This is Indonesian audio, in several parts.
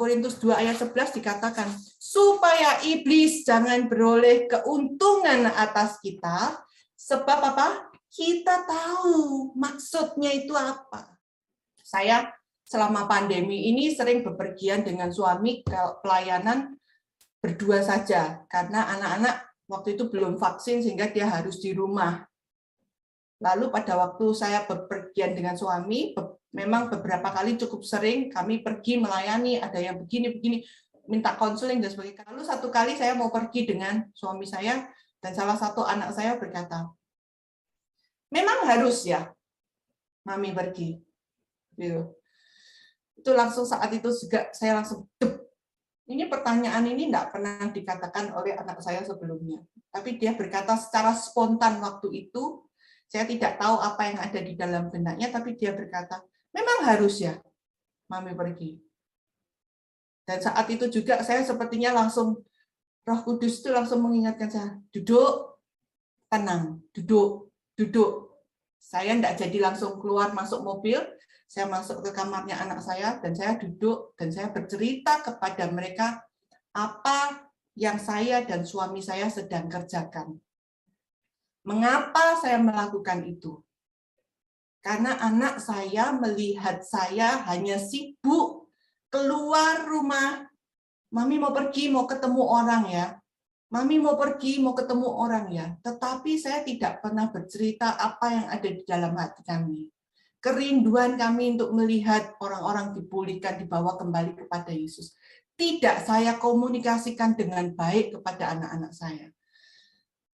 Korintus 2 ayat 11 dikatakan, supaya iblis jangan beroleh keuntungan atas kita, sebab apa? Kita tahu maksudnya itu apa. Saya selama pandemi ini sering bepergian dengan suami ke pelayanan berdua saja, karena anak-anak waktu itu belum vaksin sehingga dia harus di rumah. Lalu pada waktu saya bepergian dengan suami, memang beberapa kali cukup sering kami pergi melayani, ada yang begini-begini, minta konseling dan sebagainya. Lalu satu kali saya mau pergi dengan suami saya, dan salah satu anak saya berkata, memang harus ya, Mami pergi. Gitu. Itu langsung saat itu juga saya langsung, ini pertanyaan ini tidak pernah dikatakan oleh anak saya sebelumnya. Tapi dia berkata secara spontan waktu itu, saya tidak tahu apa yang ada di dalam benaknya, tapi dia berkata, memang harus ya, Mami pergi. Dan saat itu juga saya sepertinya langsung, Roh Kudus itu langsung mengingatkan saya, duduk, tenang, duduk, duduk. Saya tidak jadi langsung keluar masuk mobil, saya masuk ke kamarnya anak saya, dan saya duduk, dan saya bercerita kepada mereka apa yang saya dan suami saya sedang kerjakan. Mengapa saya melakukan itu? Karena anak saya melihat saya hanya sibuk keluar rumah. Mami mau pergi, mau ketemu orang ya. Mami mau pergi, mau ketemu orang ya. Tetapi saya tidak pernah bercerita apa yang ada di dalam hati kami. Kerinduan kami untuk melihat orang-orang dipulihkan, dibawa kembali kepada Yesus. Tidak saya komunikasikan dengan baik kepada anak-anak saya.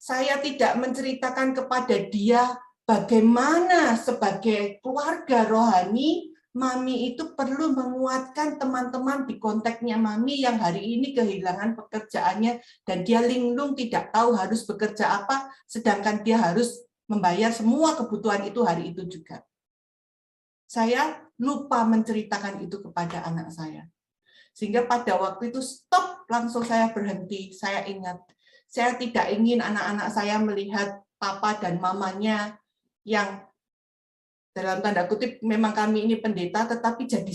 Saya tidak menceritakan kepada dia bagaimana sebagai keluarga rohani, Mami itu perlu menguatkan teman-teman di kontaknya Mami yang hari ini kehilangan pekerjaannya dan dia linglung tidak tahu harus bekerja apa, sedangkan dia harus membayar semua kebutuhan itu hari itu juga. Saya lupa menceritakan itu kepada anak saya. Sehingga pada waktu itu stop, langsung saya berhenti, saya ingat. Saya tidak ingin anak-anak saya melihat papa dan mamanya yang dalam tanda kutip memang kami ini pendeta, tetapi jadi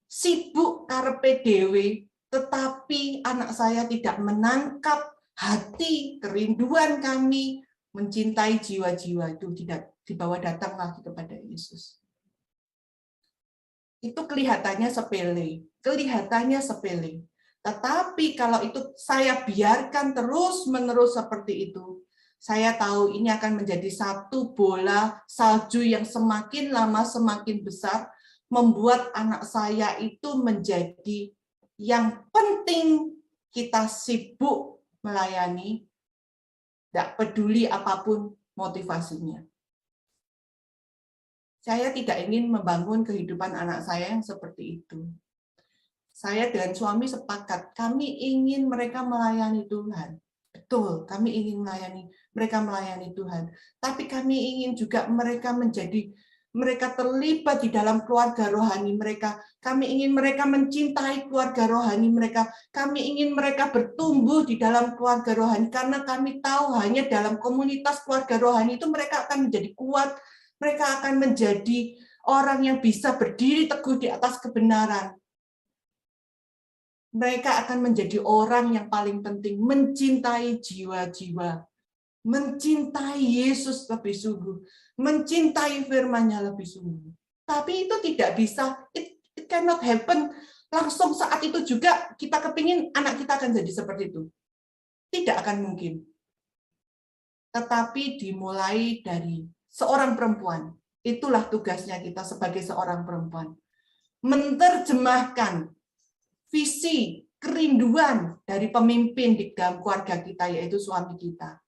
sibuk karepe dhewe, tetapi anak saya tidak menangkap hati, kerinduan kami mencintai jiwa-jiwa itu tidak dibawa datang lagi kepada Yesus. Itu kelihatannya sepele. Tetapi kalau itu saya biarkan terus-menerus seperti itu, saya tahu ini akan menjadi satu bola salju yang semakin lama semakin besar, membuat anak saya itu menjadi yang penting kita sibuk melayani, tidak peduli apapun motivasinya. Saya tidak ingin membangun kehidupan anak saya yang seperti itu. Saya dengan suami sepakat, kami ingin mereka melayani Tuhan. Betul, kami ingin mereka melayani Tuhan. Tapi kami ingin juga mereka terlibat di dalam keluarga rohani mereka. Kami ingin mereka mencintai keluarga rohani mereka. Kami ingin mereka bertumbuh di dalam keluarga rohani. Karena kami tahu hanya dalam komunitas keluarga rohani itu mereka akan menjadi kuat. Mereka akan menjadi orang yang bisa berdiri teguh di atas kebenaran. Mereka akan menjadi orang yang paling penting, mencintai jiwa-jiwa, mencintai Yesus lebih sungguh, mencintai firman-Nya lebih sungguh. Tapi itu tidak bisa, it cannot happen langsung saat itu juga kita kepingin anak kita akan jadi seperti itu. Tidak akan mungkin. Tetapi dimulai dari seorang perempuan. Itulah tugasnya kita sebagai seorang perempuan. Menerjemahkan visi, kerinduan dari pemimpin di dalam keluarga kita, yaitu suami kita.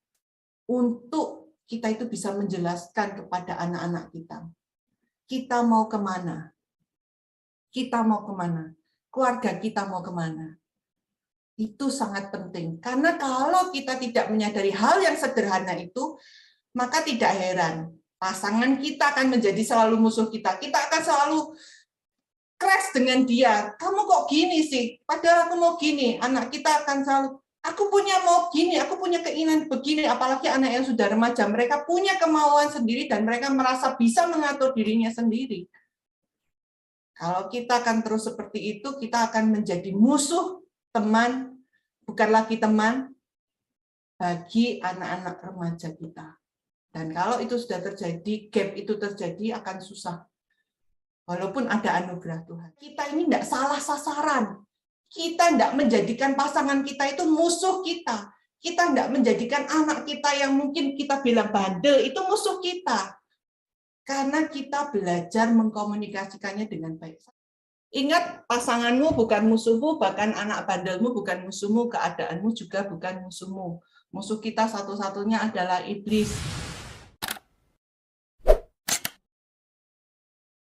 Untuk kita itu bisa menjelaskan kepada anak-anak kita. Kita mau kemana? Kita mau kemana? Keluarga kita mau kemana? Itu sangat penting. Karena kalau kita tidak menyadari hal yang sederhana itu, maka tidak heran. Pasangan kita akan menjadi selalu musuh kita. Kita akan selalu crash dengan dia. Kamu kok gini sih? Padahal aku mau gini. Anak kita akan selalu, aku punya mau gini, aku punya keinginan begini. Apalagi anak yang sudah remaja, mereka punya kemauan sendiri dan mereka merasa bisa mengatur dirinya sendiri. Kalau kita akan terus seperti itu, kita akan menjadi musuh teman, bukan lagi teman, bagi anak-anak remaja kita. Dan kalau itu sudah terjadi, gap itu terjadi, akan susah. Walaupun ada anugerah Tuhan. Kita ini tidak salah sasaran. Kita tidak menjadikan pasangan kita itu musuh kita. Kita tidak menjadikan anak kita yang mungkin kita bilang bandel, itu musuh kita. Karena kita belajar mengkomunikasikannya dengan baik. Ingat, pasanganmu bukan musuhmu, bahkan anak bandelmu bukan musuhmu, keadaanmu juga bukan musuhmu. Musuh kita satu-satunya adalah iblis.